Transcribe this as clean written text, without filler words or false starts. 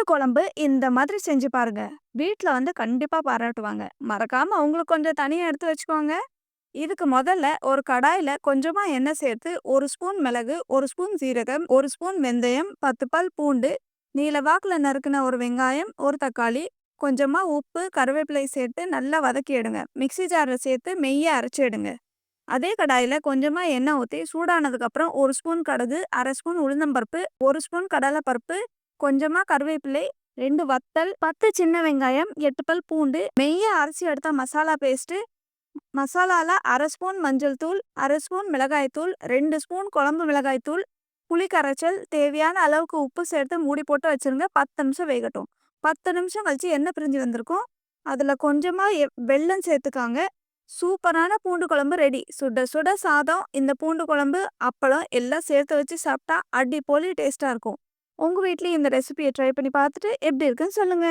குழம்பு இந்த மாதிரி செஞ்சு பாருங்க. வீட்ல வந்து கண்டிப்பா பாராட்டுவாங்க. மறக்காம உங்களுக்கு கொஞ்சம் தனியா எடுத்து வச்சுக்கோங்க. இதுக்கு முதல்ல ஒரு கடாயில கொஞ்சமா எண்ணெய் சேர்த்து 1 ஸ்பூன் மிளகு, 1 ஸ்பூன் சீரகம், 1 ஸ்பூன் வெந்தயம், 10 பல் பூண்டு, நீல வாக்குல நறுக்குன ஒரு வெங்காயம், ஒரு தக்காளி, கொஞ்சமா உப்பு, கருவேப்பிலை சேர்த்து நல்லா வதக்கி எடுங்க. மிக்ஸி ஜார்ல சேர்த்து மெய்ய அரைச்சு எடுங்க. அதே கடாயில கொஞ்சமா எண்ணெய் ஊத்தி சூடானதுக்கு அப்புறம் 1 ஸ்பூன் கடுகு, 1/2 ஸ்பூன் உளுந்தம்பருப்பு, 1 ஸ்பூன் கடலைப்பருப்பு, கொஞ்சமா கருவேப்பிலை, 2 வத்தல், 10 சின்ன வெங்காயம், 8 பல் பூண்டு, மெய்ய அரைச்சு எடுத்த மசாலா பேஸ்ட், மசாலால 1/2 ஸ்பூன் மஞ்சள் தூள், 1/2 ஸ்பூன் மிளகாய் தூள், 2 ஸ்பூன் குழம்பு மிளகாய் தூள், புளி கரைச்சல், தேவையான அளவுக்கு உப்பு சேர்த்து மூடி போட்டு வச்சிருங்க. 10 நிமிஷம் வேகட்டும். 10 நிமிஷம் கழிச்சு எண்ணெய் பிரிஞ்சு வந்திருக்கும். அதுல கொஞ்சமா வெல்லம் சேர்த்துக்காங்க. சூப்பரான பூண்டு குழம்பு ரெடி. சுட சுட சாதம், இந்த பூண்டு குழம்பு, அப்பளம் எல்லாம் சேர்த்து வச்சு சாப்பிட்டா அடிப்பொலி டேஸ்டா இருக்கும். உங்க வீட்லயும் இந்த ரெசிபியை ட்ரை பண்ணி பார்த்துட்டு எப்படி இருக்குன்னு சொல்லுங்க.